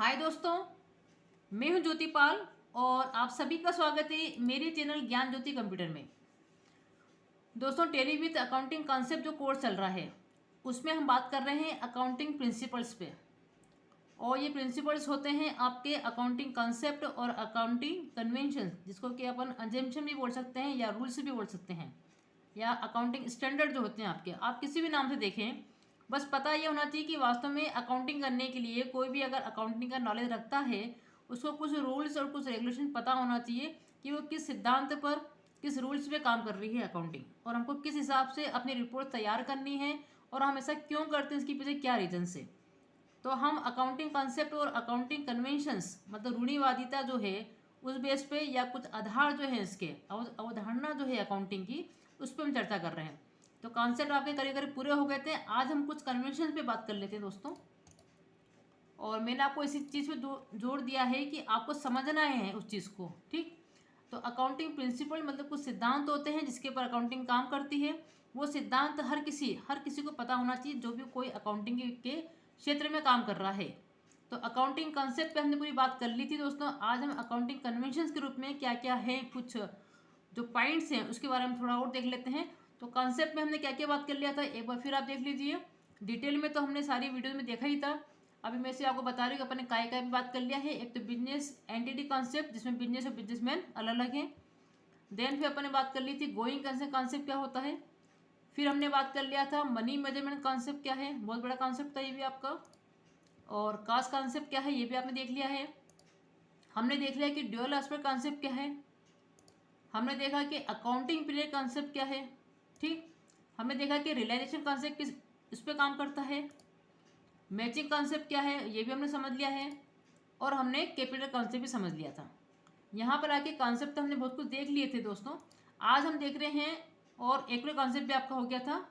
हाय दोस्तों, मैं हूं ज्योति पाल और आप सभी का स्वागत है मेरे चैनल ज्ञान ज्योति कंप्यूटर में। दोस्तों, टैली विद अकाउंटिंग कॉन्सेप्ट जो कोर्स चल रहा है उसमें हम बात कर रहे हैं अकाउंटिंग प्रिंसिपल्स पे। और ये प्रिंसिपल्स होते हैं आपके अकाउंटिंग कॉन्सेप्ट और अकाउंटिंग कन्वेंशन, जिसको कि अपन अजम्पशन भी बोल सकते हैं या रूल्स भी बोल सकते हैं, या अकाउंटिंग स्टैंडर्ड जो होते हैं आपके, आप किसी भी नाम से देखें। बस पता ये होना चाहिए कि वास्तव में अकाउंटिंग करने के लिए कोई भी अगर अकाउंटिंग का नॉलेज रखता है उसको कुछ रूल्स और कुछ रेगुलेशन पता होना चाहिए कि वो किस सिद्धांत पर, किस रूल्स पे काम कर रही है अकाउंटिंग, और हमको किस हिसाब से अपनी रिपोर्ट तैयार करनी है और हम ऐसा क्यों करते हैं, इसके पीछे क्या रीजन से। तो हम अकाउंटिंग कॉन्सेप्ट और अकाउंटिंग कन्वेंशंस, मतलब रूढ़िवादिता जो है उस बेस पे, या कुछ आधार जो है इसके अवधारणा जो है अकाउंटिंग की, उस पर हम चर्चा कर रहे हैं। तो कॉन्सेप्ट आपके करीब करीब पूरे हो गए थे। आज हम कुछ कन्वेंशन पे बात कर लेते हैं दोस्तों। और मैंने आपको इसी चीज़ पे जोर दिया है कि आपको समझना है उस चीज़ को, ठीक। तो अकाउंटिंग प्रिंसिपल मतलब कुछ सिद्धांत होते हैं जिसके ऊपर अकाउंटिंग काम करती है। वो सिद्धांत हर किसी को पता होना चाहिए जो भी कोई अकाउंटिंग के क्षेत्र में काम कर रहा है। तो अकाउंटिंग कॉन्सेप्ट पे हमने पूरी बात कर ली थी दोस्तों। आज हम अकाउंटिंग कन्वेंशंस के रूप में क्या क्या है, कुछ जो पॉइंट्स हैं उसके बारे में थोड़ा और देख लेते हैं। तो कॉन्सेप्ट में हमने क्या क्या बात कर लिया था, एक बार फिर आप देख लीजिए। डिटेल में तो हमने सारी वीडियो में देखा ही था। अभी मैं से आपको बता रही हूँ कि अपने काय भी बात कर लिया है। एक तो बिजनेस एंटिटी कॉन्सेप्ट, जिसमें बिजनेस और बिजनेसमैन अलग अलग हैं। देन फिर अपने बात कर ली थी गोइंग कंसर्न कॉन्सेप्ट क्या होता है। फिर हमने बात कर लिया था मनी मेजरमेंट कॉन्सेप्ट क्या है, बहुत बड़ा कॉन्सेप्ट था ये भी आपका। और कास्ट कॉन्सेप्ट क्या है ये भी आपने देख लिया है। हमने देख लिया कि ड्यूअल एस्पेक्ट कॉन्सेप्ट क्या है। हमने देखा कि अकाउंटिंग पीरियड कॉन्सेप्ट क्या है, ठीक। हमने देखा कि रियलाइजेशन कॉन्सेप्ट किस इस पर काम करता है। मैचिंग कॉन्सेप्ट क्या है ये भी हमने समझ लिया है। और हमने कैपिटल कॉन्सेप्ट भी समझ लिया था। यहाँ पर आके कॉन्सेप्ट हमने बहुत कुछ देख लिए थे दोस्तों। आज हम देख रहे हैं, और एक कॉन्सेप्ट भी आपका हो गया था।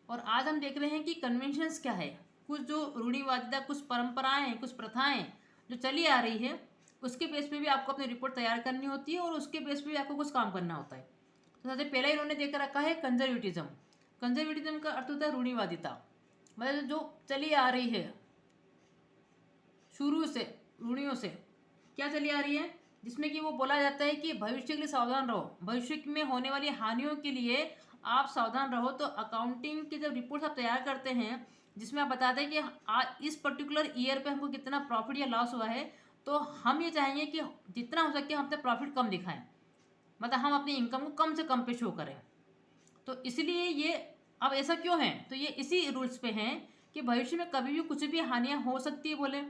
और आज हम देख रहे हैं कि कन्वेंशंस क्या है, कुछ जो रूढ़िवादिता, कुछ परंपराएं, कुछ प्रथाएं जो चली आ रही है, उसके बेस पे भी आपको अपनी रिपोर्ट तैयार करनी होती है और उसके बेस पे भी आपको कुछ काम करना होता है। तो सबसे पहले इन्होंने देकर रखा है कंजर्वेटिज्म। कंजर्वेटिज्म का अर्थ होता है रूढ़िवादिता, मतलब जो चली आ रही है शुरू से, रूढ़ियों से क्या चली आ रही है, जिसमें कि वो बोला जाता है कि भविष्य के लिए सावधान रहो, भविष्य में होने वाली हानियों के लिए आप सावधान रहो। तो अकाउंटिंग की जब रिपोर्ट आप तैयार करते हैं जिसमें आप बताते हैं कि आज इस पर्टिकुलर ईयर पे हमको कितना प्रॉफिट या लॉस हुआ है, तो हम ये चाहेंगे कि जितना हो सके हम अपना प्रॉफिट कम दिखाएं, मतलब हम अपनी इनकम को कम से कम पे शो करें। तो इसलिए ये, अब ऐसा क्यों है, तो ये इसी रूल्स पे हैं कि भविष्य में कभी भी कुछ भी हानियां हो सकती है, बोले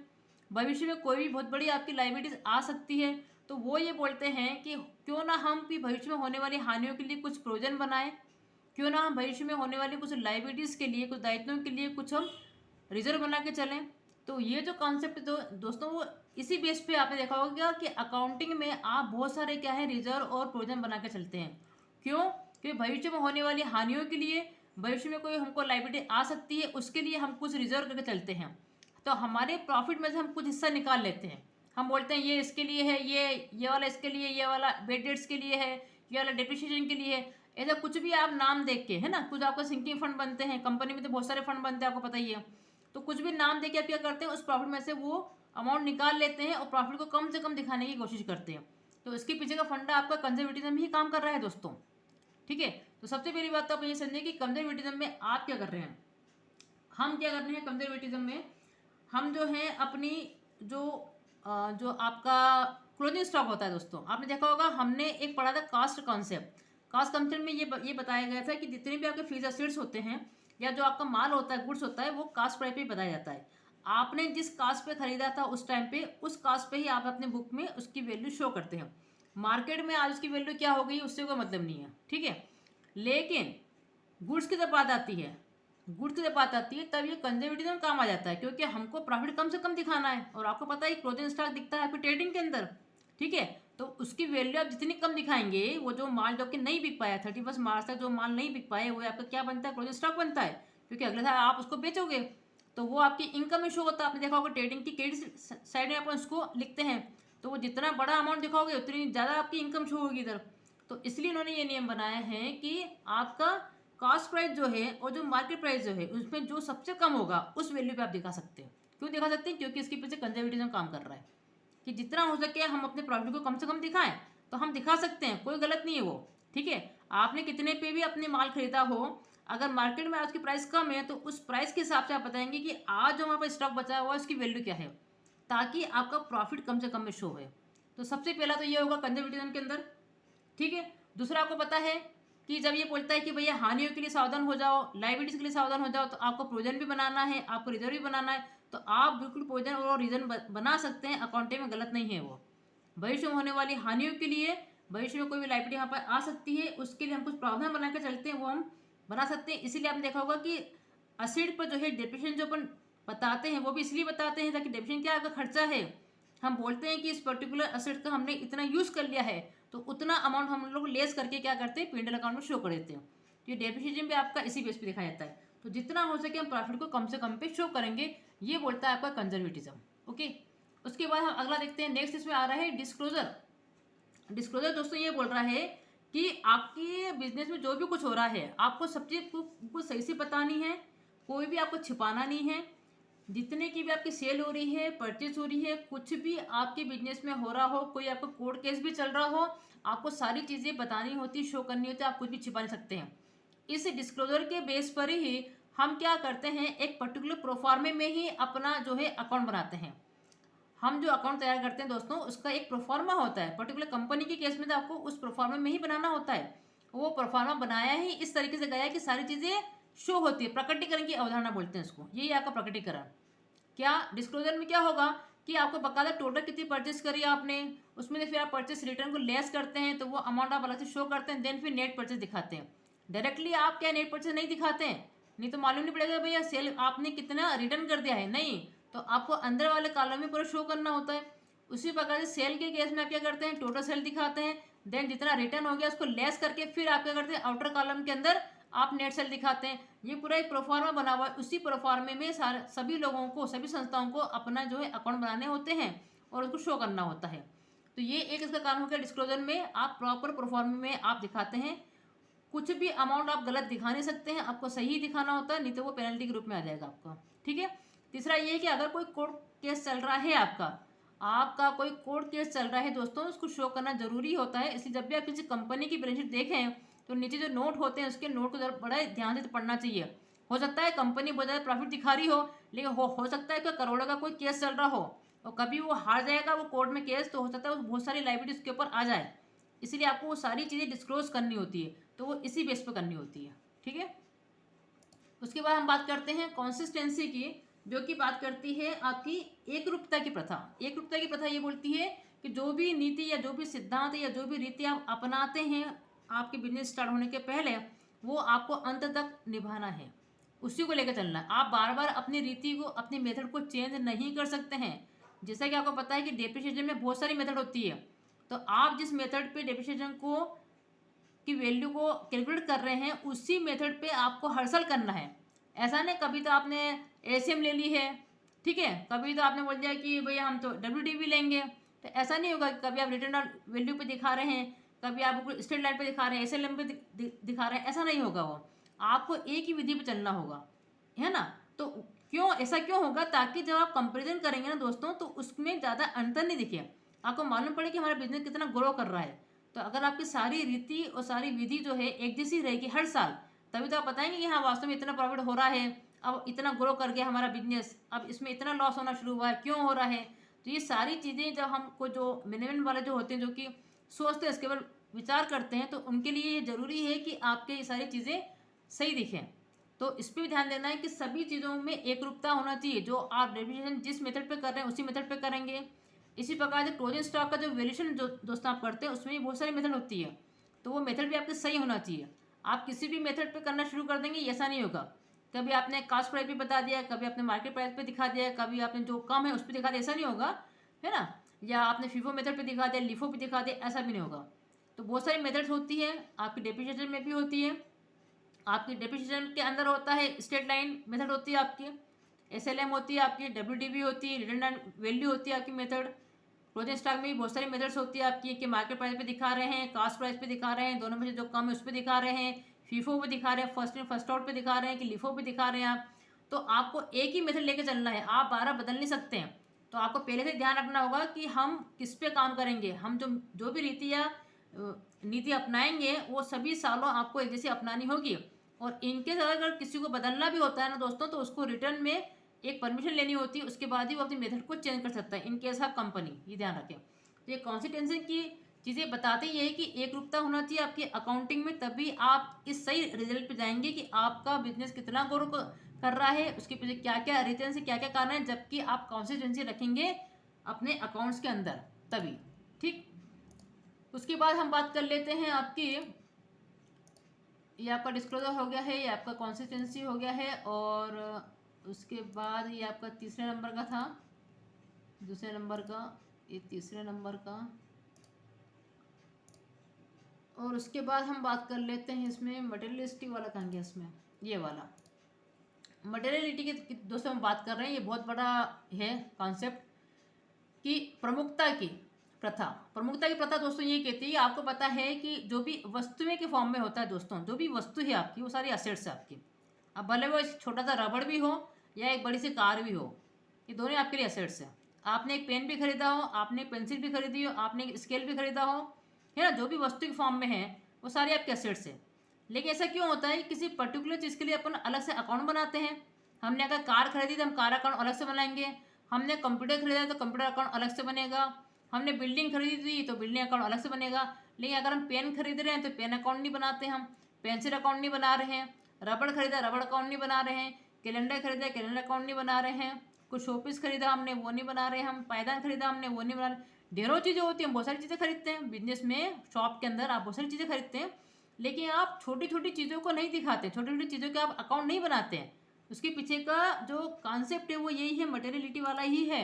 भविष्य में कोई भी बहुत बड़ी आपकी लाइबिलिटीज आ सकती है। तो वो ये बोलते हैं कि क्यों ना हम भी भविष्य में होने वाली हानियों के लिए कुछ प्रोविजन बनाएं, क्यों ना हम भविष्य में होने वाली कुछ लाइबिलिटीज़ के लिए, कुछ दायित्वों के लिए कुछ हम रिजर्व बना के चलें। तो ये जो कॉन्सेप्ट दो दोस्तों, वो इसी बेस पे आपने देखा होगा कि अकाउंटिंग में आप बहुत सारे क्या है रिजर्व और प्रोविजन बना के चलते हैं। क्यों? क्योंकि भविष्य में होने वाली हानियों के लिए, भविष्य में कोई हमको लाइबिलिटी आ सकती है, उसके लिए हम कुछ रिजर्व करके चलते हैं। तो हमारे प्रॉफिट में से हम कुछ हिस्सा निकाल लेते हैं। हम बोलते हैं ये इसके लिए है, ये वाला इसके लिए, ये वाला बेड डेट्स के लिए है, ये वाला डिप्रिशिएशन के लिए है। ऐसा कुछ भी आप नाम देख के, है ना, कुछ आपका सिंकिंग फंड बनते हैं, कंपनी में तो बहुत सारे फंड बनते हैं, आपको पता ही है। तो कुछ भी नाम देके आप क्या करते हैं, उस प्रॉफिट में से वो अमाउंट निकाल लेते हैं और प्रॉफिट को कम से कम दिखाने की कोशिश करते हैं। तो इसके पीछे का फंडा आपका कंजर्वेटिज्म ही काम कर रहा है दोस्तों, ठीक है। तो सबसे पहली बात तो आप ये समझिए कि कंजर्वेटिज्म में आप क्या कर रहे हैं, हम क्या कर रहे हैं कंजर्वेटिज्म में। हम जो है अपनी जो जो आपका क्लोजिंग स्टॉक होता है दोस्तों, आपने देखा होगा हमने एक पढ़ा था कास्ट कॉन्सेप्ट। कास्ट कॉन्सेप्ट में ये बताया गया था कि जितने भी आपके फीस एसेट्स होते हैं या जो आपका माल होता है, गुड्स होता है, वो कास्ट प्राइस पे बताया जाता है। आपने जिस कास्ट पे खरीदा था उस टाइम पे, उस कास्ट पे ही आप अपने बुक में उसकी वैल्यू शो करते हैं। मार्केट में आज उसकी वैल्यू क्या हो गई उससे कोई मतलब नहीं है, ठीक है। लेकिन गुड्स की जब बात आती है, गुड्स की जब बात आती है तब ये कंजर्वेटिज्म काम आ जाता है, क्योंकि हमको प्रॉफिट कम से कम दिखाना है। और आपको पता है क्लोजिंग स्टॉक दिखता है आपकी ट्रेडिंग के अंदर, ठीक है। तो उसकी वैल्यू आप जितनी कम दिखाएंगे, वो जो माल जो कि नहीं बिक पाया 31 मार्च तक, जो माल नहीं बिक पाए, वो आपका क्या बनता है, क्लोजिंग स्टॉक बनता है। क्योंकि अगले साल आप उसको बेचोगे तो वो आपकी इनकम में शो होता है। आपने देखा होगा ट्रेडिंग की क्रेडिट साइड में अपन उसको लिखते हैं, तो वो जितना बड़ा अमाउंट दिखाओगे उतनी ज़्यादा आपकी इनकम शो होगी इधर। तो इसलिए उन्होंने ये नियम बनाया है कि आपका कॉस्ट प्राइस जो है और जो मार्केट प्राइस जो है उसमें जो सबसे कम होगा उस वैल्यू पे आप दिखा सकते हो। क्यों दिखा सकते हैं? क्योंकि इसके पीछे कंजर्वेटिज्म काम कर रहा है कि जितना हो सके हम अपने प्रॉफिट को कम से कम दिखाएं। तो हम दिखा सकते हैं, कोई गलत नहीं है वो। ठीक है, आपने कितने पे भी अपने माल खरीदा हो, अगर मार्केट में आज की प्राइस कम है तो उस प्राइस के हिसाब से आप बताएंगे कि आज जो हमारे पास स्टॉक बचा हुआ है उसकी वैल्यू क्या है, ताकि आपका प्रॉफिट कम से कम में शो हो। तो सबसे पहला तो ये होगा कंजर्वेटिज्म के अंदर। ठीक है, दूसरा आपको पता है कि जब ये बोलता है कि भैया हानियों के लिए सावधान हो जाओ, लाइबिलिटीज के लिए सावधान हो जाओ, तो आपको प्रोविजन भी बनाना है, आपको रिजर्व भी बनाना है। तो आप बिल्कुल प्रोविजन और रीजन बना सकते हैं, अकाउंटिंग में गलत नहीं है वो। भविष्य में होने वाली हानियों के लिए, भविष्य में कोई भी लाइबिलिटी यहाँ पर आ सकती है, उसके लिए हम कुछ प्रावधान बना के चलते हैं, वो हम बना सकते हैं। इसीलिए आपने देखा होगा कि असेट पर जो है डेप्रिसिएशन जो अपन बताते हैं वो भी इसलिए बताते हैं ताकि डेप्रिसिएशन क्या आपका खर्चा है, हम बोलते हैं कि इस पर्टिकुलर असेट का हमने इतना यूज़ कर लिया है तो उतना अमाउंट हम लोग लेस करके क्या करते हैं, P&L अकाउंट में शो कर देते हैं। तो ये डेप्रिसिएशन भी आपका इसी बेस पे दिखाया जाता है। तो जितना हो सके हम प्रॉफिट को कम से कम पे शो करेंगे, ये बोलता है आपका कंजर्वेटिज्म। ओके, उसके बाद हम अगला देखते हैं। नेक्स्ट इसमें आ रहा है डिस्क्लोजर। डिस्क्लोजर दोस्तों ये बोल रहा है कि आपके बिजनेस में जो भी कुछ हो रहा है आपको सब चीज़ को सही से बतानी है, कोई भी आपको छिपाना नहीं है। जितने की भी आपकी सेल हो रही है, परचेज हो रही है, कुछ भी आपके बिजनेस में हो रहा हो, कोई आपका कोर्ट केस भी चल रहा हो, आपको सारी चीज़ें बतानी होती, शो करनी होती, आप कुछ भी छिपा नहीं सकते हैं। इस डिस्क्लोजर के बेस पर ही हम क्या करते हैं, एक पर्टिकुलर प्रोफार्मे में ही अपना जो है अकाउंट बनाते हैं। हम जो अकाउंट तैयार करते हैं दोस्तों उसका एक प्रोफार्मा होता है, पर्टिकुलर कंपनी के केस में तो आपको उस प्रोफार्मा में ही बनाना होता है। वो प्रोफार्मा बनाया ही इस तरीके से गया है कि सारी चीज़ें शो होती है, प्रकटीकरण की अवधारणा बोलते हैं इसको, यही आपका प्रकटीकरण। क्या डिस्क्लोजर में क्या होगा कि आपको बकायदा टोटल कितनी परचेस करी आपने, उसमें से फिर आप परचेस रिटर्न को लेस करते हैं तो वो अमाउंट आप अलग से शो करते हैं, देन फिर नेट परचेस दिखाते हैं। डायरेक्टली आप क्या नेट परचेस नहीं दिखाते हैं, नहीं तो मालूम नहीं पड़ेगा भैया सेल आपने कितना रिटर्न कर दिया है, नहीं तो आपको अंदर वाले कॉलम में पूरा शो करना होता है। उसी प्रकार से सेल के केस में आप क्या करते हैं, टोटल सेल दिखाते हैं, देन जितना रिटर्न हो गया उसको लेस करके फिर आप क्या करते हैं, आउटर कॉलम के अंदर आप नेट सेल दिखाते हैं। ये पूरा एक प्रोफार्मा बना हुआ है, उसी प्रोफार्मे में सारे सभी लोगों को, सभी संस्थाओं को अपना जो है अकाउंट बनाने होते हैं और उसको शो करना होता है। तो ये एक इसका काम हो गया डिस्क्लोजर में, आप प्रॉपर प्रोफार्मे में आप दिखाते हैं। कुछ भी अमाउंट आप गलत दिखा नहीं सकते हैं, आपको सही दिखाना होता है, नहीं तो वो पेनल्टी के रूप में आ जाएगा आपका। ठीक है, तीसरा ये है कि अगर कोई कोर्ट केस चल रहा है आपका, आपका कोई कोर्ट केस चल रहा है दोस्तों, उसको शो करना जरूरी होता है। इसलिए जब भी आप किसी कंपनी की बैलेंस शीट देखें तो नीचे जो नोट होते हैं उसके नोट को जरा बड़ा ध्यान से पढ़ना चाहिए। हो सकता है कंपनी बहुत ज़्यादा प्रॉफिट दिखा रही हो, लेकिन हो सकता है कि करोड़ों का कोई केस चल रहा हो और कभी वो हार जाएगा वो कोर्ट में केस, तो हो सकता है बहुत सारी लाइबिलिटी उसके ऊपर आ जाए। इसीलिए आपको वो सारी चीज़ें डिस्क्लोज करनी होती है, तो वो इसी बेस पर करनी होती है। ठीक है, उसके बाद हम बात करते हैं कंसिस्टेंसी की, जो कि बात करती है आपकी एक रूपता की प्रथा। एक रूपता की प्रथा ये बोलती है कि जो भी नीति या जो भी सिद्धांत या जो भी रीति आप अपनाते हैं आपके बिजनेस स्टार्ट होने के पहले, वो आपको अंत तक निभाना है, उसी को लेकर चलना है। आप बार बार अपनी रीति को, अपनी मेथड को चेंज नहीं कर सकते हैं। जैसा कि आपको पता है कि डेप्रिसिएशन में बहुत सारी मेथड होती है, तो आप जिस मेथड पे डेप्रिसिएशन को की वैल्यू को कैलकुलेट कर रहे हैं उसी मेथड पे आपको हर साल करना है। ऐसा नहीं कभी तो आपने एसीएम ले ली है, ठीक है, कभी तो आपने बोल दिया कि भैया हम तो डब्ल्यूडीवी लेंगे, तो ऐसा नहीं होगा कि कभी आप रिटर्न वैल्यू पे दिखा रहे हैं, कभी आप स्ट्रेट लाइन पे दिखा रहे हैं, एसएलएम पे दिखा रहे हैं, ऐसा नहीं होगा। वो आपको एक ही विधि पे चलना होगा, है ना। तो क्यों ऐसा क्यों होगा, ताकि जब आप कंपेरिजन करेंगे ना दोस्तों तो उसमें ज़्यादा अंतर नहीं दिखे, आपको मालूम पड़े कि हमारा बिजनेस कितना ग्रो कर रहा है। तो अगर आपकी सारी रीति और सारी विधि जो है एक जैसी रहेगी हर साल, तभी तो आप बताएंगे कि हाँ वास्तव में इतना प्रॉफिट हो रहा है, अब इतना ग्रो कर गया हमारा बिजनेस, अब इसमें इतना लॉस होना शुरू हुआ है, क्यों हो रहा है। तो ये सारी चीज़ें जब हमको जो मैनेजमेंट वाले जो होते हैं जो कि सोचते हैं इसके ऊपर विचार करते हैं, तो उनके लिए ये ज़रूरी है कि आपके ये सारी चीज़ें सही दिखें। तो इस पर भी ध्यान देना है कि सभी चीज़ों में एक रूपता होना चाहिए, जो आप डेफिनेशन जिस मेथड पे कर रहे हैं उसी मेथड पे करेंगे। इसी प्रकार से क्लोजिंग स्टॉक का जो वैल्यूएशन जो दोस्तों आप करते हैं उसमें भी बहुत सारी मेथड होती है, तो वो मेथड भी आपके सही होना चाहिए। आप किसी भी मेथड पे करना शुरू कर देंगे ऐसा नहीं होगा, कभी आपने कास्ट प्राइस पे बता दिया, कभी आपने मार्केट प्राइस पे दिखा दिया, कभी आपने जो कम है उस पर दिखा दिया, ऐसा नहीं होगा, है ना। या आपने फीफो मेथड पे दिखा दिया, लिफो पे दिखा दिया, ऐसा भी नहीं होगा। तो बहुत सारी मेथड्स होती है, आपकी डेप्रिसिएशन में भी होती है। आपकी डेप्रिसिएशन के अंदर होता है स्ट्रेट लाइन मेथड होती है आपकी, एसएलएम होती है आपकी, डब्ल्यूडीवी होती है, रिटर्न वैल्यू होती है आपकी मेथड। क्लोजिंग स्टॉक में भी बहुत सारी मेथड्स होती है आपकी, कि मार्केट प्राइस पे दिखा रहे हैं, कास्ट प्राइस पे दिखा रहे हैं, दोनों में से जो कम है उस पर दिखा रहे हैं, फीफो पे दिखा रहे हैं, फर्स्ट आउट पे दिखा रहे हैं कि लिफो पे दिखा रहे हैं आप, तो आपको एक ही मेथड लेके चलना है, आप 12 बदल नहीं सकते हैं। तो आपको पहले से ध्यान रखना होगा कि हम किस पे काम करेंगे। हम जो जो भी रीति या नीति अपनाएंगे वो सभी सालों आपको एक जैसी अपनानी होगी। और इनके अगर किसी को बदलना भी होता है ना दोस्तों, तो उसको रिटर्न में एक परमिशन लेनी होती है, उसके बाद ही वो अपनी मेथड को चेंज कर सकता है, इन केस ऑफ कंपनी, ये ध्यान रखें। तो ये कंसिस्टेंसी की चीज़ें बताते ही है कि एक रूपता होना चाहिए आपकी अकाउंटिंग में, तभी आप इस सही रिजल्ट पे जाएंगे कि आपका बिजनेस कितना ग्रो कर रहा है, उसके पीछे क्या क्या रीजन से क्या क्या कारण है, जबकि आप कंसिस्टेंसी रखेंगे अपने अकाउंट्स के अंदर तभी। ठीक, उसके बाद हम बात कर लेते हैं आपकी, ये आपका डिस्क्लोजर हो गया है, ये आपका कंसिस्टेंसी हो गया है, और उसके बाद ये आपका तीसरे नंबर का था, दूसरे नंबर का, ये तीसरे नंबर का, और उसके बाद हम बात कर लेते हैं इसमें मटेरियलिस्टिक वाला कहाँ गया, इसमें ये वाला मटेरियलिटी की दोस्तों हम बात कर रहे हैं। ये बहुत बड़ा है कॉन्सेप्ट कि प्रमुखता की प्रथा। प्रमुखता की प्रथा दोस्तों ये कहती है, आपको पता है कि जो भी वस्तुएं के फॉर्म में होता है दोस्तों, जो भी वस्तु है आपकी वो सारी असेट्स है आपकी। अब भले वो एक छोटा सा रबड़ भी हो या एक बड़ी सी कार भी हो, ये दोनों आपके लिए असेट्स हैं। आपने एक पेन भी खरीदा हो, आपने एक पेंसिल भी खरीदी हो, आपने एक स्केल भी खरीदा हो, है ना, जो भी वस्तु के फॉर्म में है वो सारी आपके असेट्स है। लेकिन ऐसा क्यों होता है, किसी पर्टिकुलर चीज़ के लिए अपन अलग से अकाउंट बनाते हैं। हमने अगर कार खरीदी तो हम कार अकाउंट अलग से बनाएंगे, हमने कंप्यूटर खरीदा तो कंप्यूटर अकाउंट अलग से बनेगा, हमने बिल्डिंग खरीदी तो बिल्डिंग अकाउंट अलग से बनेगा। लेकिन अगर हम पेन खरीद रहे हैं तो पेन अकाउंट नहीं बनाते, हम पेंसिल अकाउंट नहीं बना रहे हैं, रबड़ खरीदा रबड़ अकाउंट नहीं बना रहे हैं, कैलेंडर खरीदा कैलेंडर अकाउंट नहीं बना रहे हैं, कुछ शोपीस खरीदा हमने वो नहीं बना रहे, हम पायदान खरीदा हमने वो नहीं बना रहे। ढेरों चीज़ें होती हैं, बहुत सारी चीज़ें खरीदते हैं बिजनेस में, शॉप के अंदर आप बहुत सारी चीज़ें खरीदते हैं, लेकिन आप छोटी छोटी चीज़ों को नहीं दिखाते, छोटी छोटी चीज़ों के आप अकाउंट नहीं बनाते हैं। उसके पीछे का जो कॉन्सेप्ट है वो यही है, मटेरियलिटी वाला ही है,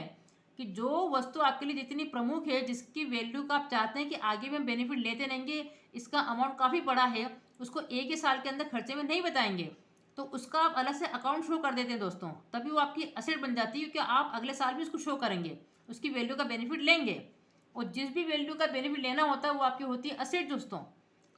कि जो वस्तु आपके लिए जितनी प्रमुख है, जिसकी वैल्यू का आप चाहते हैं कि आगे में बेनिफिट लेते रहेंगे, इसका अमाउंट काफ़ी बड़ा है, उसको एक ही साल के अंदर खर्चे में नहीं बताएंगे, तो उसका आप अलग से अकाउंट शो कर देते हैं दोस्तों, तभी वो आपकी असेट बन जाती है, क्योंकि आप अगले साल भी उसको शो करेंगे, उसकी वैल्यू का बेनिफिट लेंगे। और जिस भी वैल्यू का बेनिफिट लेना होता है वो आपकी होती है असेट दोस्तों।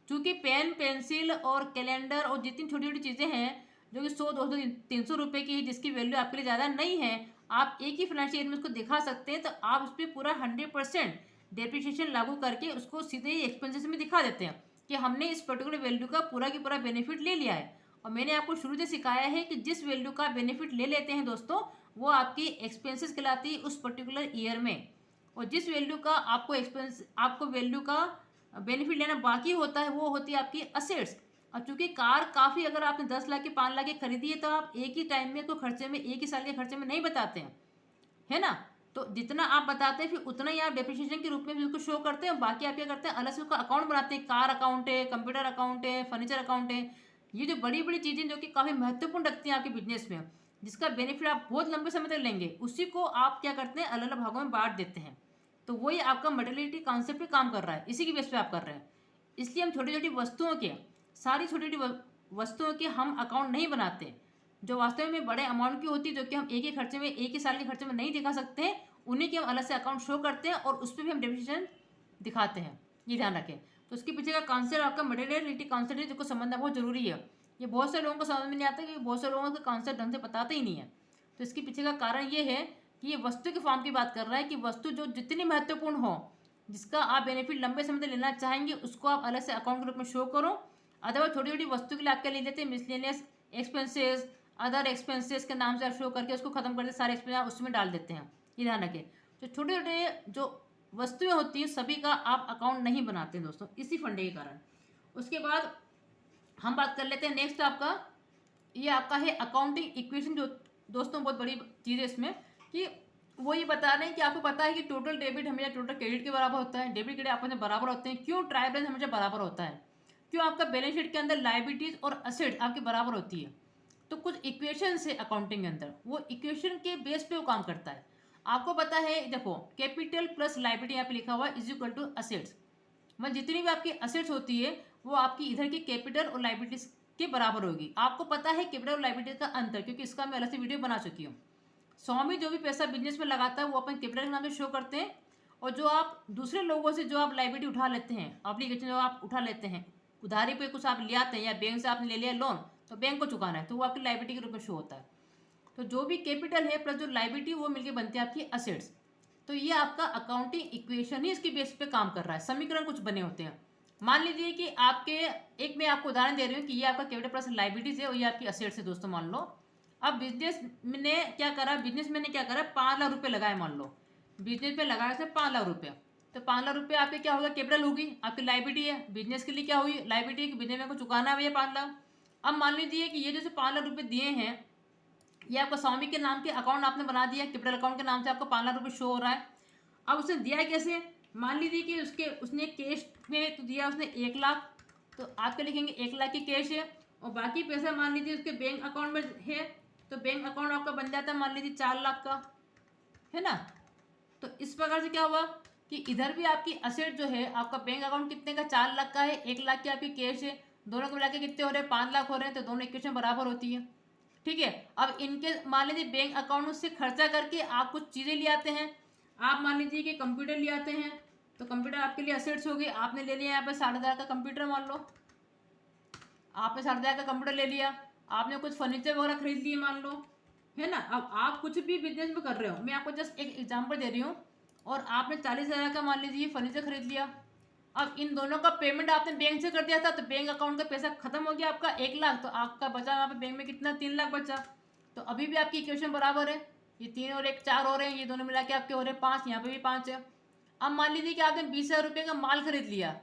क्योंकि पेन पेंसिल और कैलेंडर और जितनी छोटी छोटी चीज़ें हैं जो कि 100 200 300 रुपये की है, जिसकी वैल्यू आपके लिए ज़्यादा नहीं है, आप एक ही फाइनेंशियल ईयर में उसको दिखा सकते हैं, तो आप उस पर पूरा 100% डेप्रिसिएशन लागू करके उसको सीधे ही एक्सपेंसेस में दिखा देते हैं कि हमने इस पर्टिकुलर वैल्यू का पूरा बेनिफिट ले लिया है। और मैंने आपको शुरू से सिखाया है कि जिस वैल्यू का बेनिफिट ले लेते हैं दोस्तों, वो आपकी एक्सपेंसेस कहलाती है उस पर्टिकुलर ईयर में। और जिस वैल्यू का आपको वैल्यू का बेनिफिट लेना बाकी होता है वो होती है आपकी असेट्स। और चूंकि कार काफ़ी, अगर आपने 10 लाख की 5 लाख की खरीदी है, तो आप एक ही टाइम में तो खर्चे में, एक ही साल के खर्चे में नहीं बताते हैं, है ना। तो जितना आप बताते हैं फिर उतना ही आप डेप्रिसिएशन के रूप में भी उसको शो करते हैं, बाकी आप क्या करते हैं, अलग से उसका अकाउंट बनाते हैं, कार अकाउंट है, कंप्यूटर अकाउंट है, फर्नीचर अकाउंट है। ये जो बड़ी बड़ी चीज़ें जो कि काफ़ी महत्वपूर्ण रखती हैं आपके बिजनेस में, जिसका बेनिफिट आप बहुत लंबे समय तक लेंगे, उसी को आप क्या करते हैं, अलग अलग भागों में बांट देते हैं। तो वही आपका मटेरियलिटी कॉन्सेप्ट पे काम कर रहा है, इसी की बेस पे आप कर रहे हैं। इसलिए हम छोटी छोटी वस्तुओं के, सारी छोटी छोटी वस्तुओं के हम अकाउंट नहीं बनाते, जो वास्तव में बड़े अमाउंट की होती है, जो कि हम एक ही खर्चे में, एक ही साल के खर्चे में नहीं दिखा सकते हैं, उन्हीं के हम अलग से अकाउंट शो करते हैं और उस पर भी हम डेप्रिसिएशन दिखाते हैं, ये ध्यान रखें। तो उसके पीछे का कॉन्सेप्ट आपका मटेरियलिटी कॉन्सेप्ट है, जिसको समझना बहुत जरूरी है। ये बहुत से लोगों को समझ में नहीं आता, कि बहुत से लोगों को कॉन्सेप्ट ढंग से बताते ही नहीं है। तो इसके पीछे का कारण ये है कि ये वस्तु के फॉर्म की बात कर रहा है, कि वस्तु जो जितनी महत्वपूर्ण हो, जिसका आप बेनिफिट लंबे समय तक लेना चाहेंगे, उसको आप अलग से अकाउंट के रूप में शो करो। अदरवाइज छोटी छोटी वस्तु के लिए आप क्या ले लेते हैं, मिसलेनियस एक्सपेंसेस, अदर एक्सपेंसेस के नाम से आप शो करके उसको खत्म कर देते, सारे एक्सपेंस आप उसमें डाल देते हैं, ये ध्यान रखें। तो छोटे छोटे जो वस्तुएं होती हैं सभी का आप अकाउंट नहीं बनाते हैं दोस्तों, इसी फंडे के कारण। उसके बाद हम बात कर लेते हैं नेक्स्ट आपका, ये आपका है अकाउंटिंग इक्वेशन, जो दोस्तों बहुत बड़ी चीज़ है इसमें, कि वो ये बता रहे हैं कि आपको पता है कि टोटल डेबिट हमेशा टोटल क्रेडिट के बराबर होता है, डेबिट क्रेडिट आपस में बराबर होते हैं। क्यों ट्राई बैलेंस हमेशा बराबर होता है, क्यों आपका बैलेंस शीट के अंदर लाइबिलिटीज और असेट आपके बराबर होती है। तो कुछ इक्वेशन है अकाउंटिंग के अंदर, वो इक्वेशन के बेस पे वो काम करता है। आपको पता है, देखो कैपिटल प्लस लाइबिलिटी यहाँ पे लिखा हुआ है इज इक्वल टू असेट्स, मतलब जितनी भी आपकी असेट्स होती है वो आपकी इधर की कैपिटल और लाइबिलिटीज के बराबर होगी। आपको पता है कैपिटल और लाइबिलिटी का अंतर, क्योंकि इसका मैं अलग से वीडियो बना चुकी हूँ। स्वामी जो भी पैसा बिजनेस में लगाता है वो अपन कैपिटल के नाम से शो करते हैं, और जो आप दूसरे लोगों से जो आप लाइबिलिटी उठा लेते हैं, ऑब्लिगेशन जो आप उठा लेते हैं, उधारी पे कुछ आप ले आते हैं या बैंक से आपने ले लिया लोन, तो बैंक को चुकाना है, तो वो आपकी लायबिलिटी के रूप में शो होता है। तो जो भी कैपिटल है प्लस जो लायबिलिटी, वो मिलके बनती है आपकी असेट्स। तो ये आपका अकाउंटिंग इक्वेशन ही इसके बेस पे काम कर रहा है, समीकरण कुछ बने होते हैं। मान लीजिए कि आपके, एक मैं आपको उदाहरण दे रही हूँ कि ये आपका कैपिटल प्लस लायबिलिटीज है और ये आपकी असेट्स है दोस्तों। मान लो अब बिजनेस ने क्या करा, बिजनेसमैन ने क्या करा, 5 लाख रुपए लगाए। मान लो बिजनेस में लगाया था 5 लाख रुपए, तो 5 लाख रुपए आपके क्या होगा, कैपिटल होगी, आपकी लायबिलिटी है। बिजनेस के लिए क्या हुई, लायबिलिटी, कि बिजनेस को चुकाना है भैया 5 लाख। अब मान लीजिए कि ये जैसे 5 लाख रुपए दिए हैं, ये आपका स्वामी के नाम के अकाउंट आपने बना दिया, कैपिटल अकाउंट के नाम से आपको 5 लाख रुपए शो हो रहा है। अब उसने दिया कैसे, मान लीजिए कि उसने कैश में तो दिया उसने 1 लाख, तो आपके लिखेंगे 1 लाख की कैश है, और बाकी पैसा मान लीजिए उसके बैंक अकाउंट में है, तो बैंक अकाउंट आपका बन जाता है मान लीजिए 4 लाख का, है ना। तो इस प्रकार से क्या हुआ कि इधर भी आपकी असेट जो है, आपका बैंक अकाउंट कितने का, 4 लाख का है, 1 लाख की आपकी कैश है, दोनों को मिलाकर कितने हो रहे हैं, 5 लाख हो रहे हैं, तो दोनों इक्वेशन बराबर होती है। ठीक है। अब इनके मान लीजिए बैंक अकाउंट से खर्चा करके आप कुछ चीज़ें ले आते हैं। आप मान लीजिए कि कंप्यूटर ले आते हैं, तो कंप्यूटर आपके लिए असेट्स हो गई। आपने ले लिया यहाँ पे 60,000 का कंप्यूटर, मान लो आपने 60,000 का कंप्यूटर ले लिया। आपने कुछ फर्नीचर वगैरह खरीद लिए मान लो, है ना। अब आप कुछ भी बिजनेस में कर रहे हो, मैं आपको जस्ट एक एग्जांपल दे रही हूँ, और आपने 40,000 का मान लीजिए फर्नीचर खरीद लिया। अब इन दोनों का पेमेंट आपने बैंक से कर दिया था, तो बैंक अकाउंट का पैसा खत्म हो गया आपका 1 लाख, तो आपका बचा वहाँ पे बैंक में कितना, 3 लाख बचा। तो अभी भी आपकी इक्वेशन बराबर है, ये 3 और 1 4 हो रहे हैं, ये दोनों मिला के आपके हो रहे हैं 5, यहाँ पे भी 5 है। अब मान लीजिए कि आपने 20,000 रुपये का माल खरीद लिया,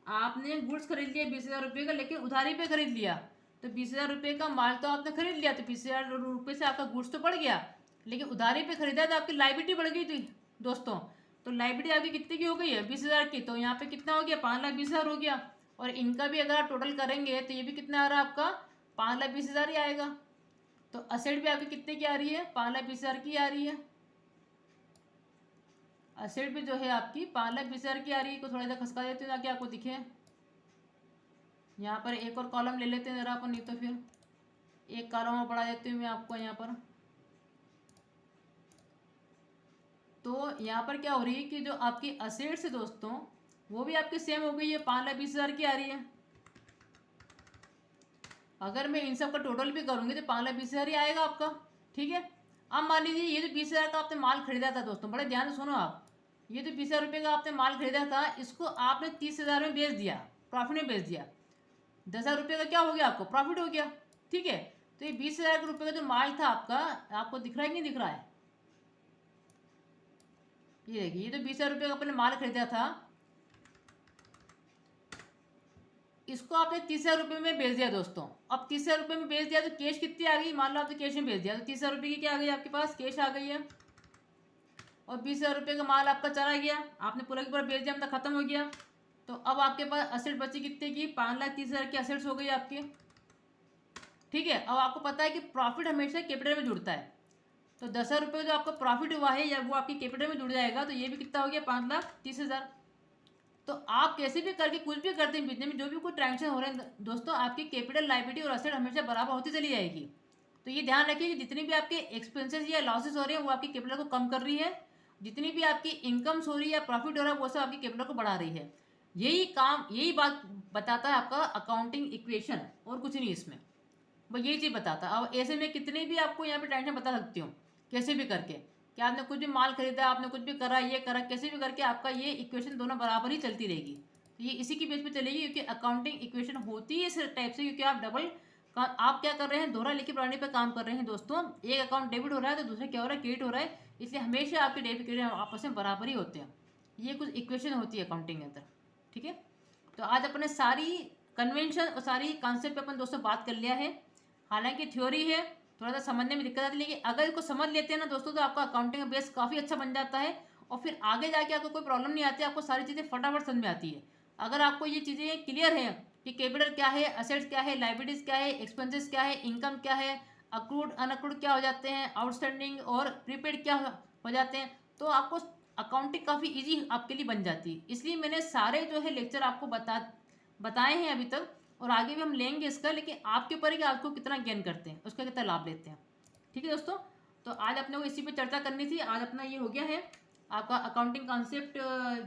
आपने गुड्स खरीद लिया 20,000 रुपये का, लेकिन उधारी पे खरीद लिया। तो 20,000 रुपये का माल तो आपने खरीद लिया, तो 20,000 रुपये से आपका गुड्स तो बढ़ गया, लेकिन उधारी पे खरीदा तो आपकी लायबिलिटी बढ़ गई थी दोस्तों। तो लायबिलिटी आपकी कितने की हो गई है, 20,000 की, तो यहाँ पे कितना हो गया, 5,20,000 हो गया। और इनका भी अगर आप टोटल करेंगे तो ये भी कितना आ रहा है आपका, 5,20,000 ही आएगा। तो असेट भी आपकी कितने की आ रही है, 5,20,000 की आ रही है। असेट भी जो है आपकी 5,20,000 की आ रही है। को थोड़ा सा खसका देते हैं ताकि आपको दिखे। यहाँ पर एक और कॉलम ले लेते हैं ज़रा अपन, नहीं तो फिर एक कॉलम और बढ़ा देती हूँ मैं आपको यहाँ पर। तो यहाँ पर क्या हो रही है कि जो आपकी असेट्स है दोस्तों, वो भी आपकी सेम हो गई है, 5,20,000 की आ रही है। अगर मैं इन सब का टोटल भी करूँगी तो 5,20,000 ही आएगा आपका। ठीक है। अब मान लीजिए ये जो 20,000 का आपने माल खरीदा था दोस्तों, बड़े ध्यान से सुनो आप, ये जो 20,000 रुपये का आपने माल खरीदा था, इसको आपने 30,000 में बेच दिया, प्रॉफिट में बेच दिया। 10,000 रुपये का क्या हो गया, आपको प्रॉफिट हो गया। ठीक है। तो ये 20,000 रुपये का जो माल था आपका, आपको दिख रहा है कि नहीं दिख रहा है, ये देखिए, ये तो 20,000 रुपये का अपने माल खरीदा था, इसको आपने 30,000 रुपये में बेच दिया दोस्तों। अब 30,000 रुपये में बेच दिया तो कैश कितनी आ गई, मान लो आपने कैश में बेच दिया, तो 30,000 रुपये की क्या आ गई आपके पास, कैश आ गई है। और 20,000 रुपये का माल आपका चला गया, आपने पूरा की पूरा बेच दिया, मतलब खत्म हो गया। तो अब आपके पास असेट बची कितने की, 5,30,000 की असेट्स हो गई आपकी। ठीक है। अब आपको पता है कि प्रॉफिट हमेशा कैपिटल में जुड़ता है, तो 10,000 रुपये जो आपका प्रॉफिट हुआ है या वो आपकी कैपिटल में जुड़ जाएगा, तो ये भी कितना हो गया, 5,30,000। तो आप कैसे भी करके कुछ भी करते हैं बिजनेस में, जो भी कोई ट्रांजेक्शन हो रहे हैं दोस्तों, आपकी कैपिटल, लायबिलिटी और असेट हमेशा बराबर होती चली जाएगी। तो ये ध्यान रखिए कि जितनी भी आपके एक्सपेंसेस या लॉसेस हो रहे हैं वो आपकी कैपिटल को कम कर रही है, जितनी भी आपकी इनकम्स हो रही है या प्रॉफिट हो रहा है वो सब आपकी कैपिटल को बढ़ा रही है। यही बात बताता है आपका अकाउंटिंग इक्वेशन, और कुछ नहीं इसमें, बस यही चीज़ बताता है। अब ऐसे में कितने भी आपको यहाँ पे ट्रांजेक्शन बता सकती हूँ, कैसे भी करके, कि आपने कुछ भी माल खरीदा, आपने कुछ भी करा, ये करा, कैसे भी करके आपका ये इक्वेशन दोनों बराबर ही चलती रहेगी। तो ये इसी की बेस पे चलेगी, क्योंकि अकाउंटिंग इक्वेशन होती है इस टाइप से, क्योंकि आप क्या कर रहे हैं, दोहरा लिखी प्रणाली पे काम कर रहे हैं दोस्तों। एक अकाउंट डेबिट हो रहा है तो दूसरा क्या हो रहा है, क्रेडिट हो रहा है, इसलिए हमेशा आपके डेबिट क्रेडिट आपस में बराबर ही होते हैं। ये कुछ इक्वेशन होती है अकाउंटिंग के अंदर। ठीक है। तो आज अपने सारी कन्वेंशन और सारी कॉन्सेप्ट पे अपन दोस्तों बात कर लिया है। हालांकि थ्योरी है, थोड़ा सा समझने में दिक्कत आती है, लेकिन अगर इसको समझ लेते हैं ना दोस्तों, तो आपका अकाउंटिंग का बेस काफ़ी अच्छा बन जाता है, और फिर आगे जाके आपको कोई प्रॉब्लम नहीं आती, आपको सारी चीज़ें फटाफट समझ में आती है। अगर आपको ये चीज़ें क्लियर है कि कैपिटल क्या है, असेट्स क्या है, लाइबिलिटीज़ क्या है, एक्सपेंसेस क्या है, इनकम क्या है, अक्रूड अनअक्रूड क्या हो जाते हैं, आउटस्टैंडिंग और प्रीपेड क्या हो जाते हैं, तो आपको अकाउंटिंग काफ़ी ईजी आपके लिए बन जाती है। इसलिए मैंने सारे जो है लेक्चर आपको बताए हैं अभी तक, और आगे भी हम लेंगे इसका, लेकिन आपके ऊपर है कि आपको कितना गेन करते हैं, उसका कितना लाभ लेते हैं। ठीक है दोस्तों। तो आज अपने को इसी पे चर्चा करनी थी, आज अपना ये हो गया है। आपका अकाउंटिंग कॉन्सेप्ट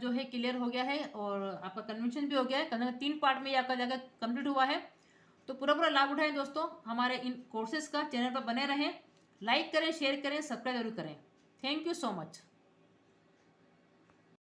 जो है क्लियर हो गया है और आपका कन्वेंशन भी हो गया है। 3 पार्ट में ये आपका जगह कंप्लीट हुआ है। तो पूरा पूरा लाभ उठाएं दोस्तों हमारे इन कोर्सेज का। चैनल पर बने रहें, लाइक करें, शेयर करें, सब्सक्राइब जरूर करें। Thank you so much.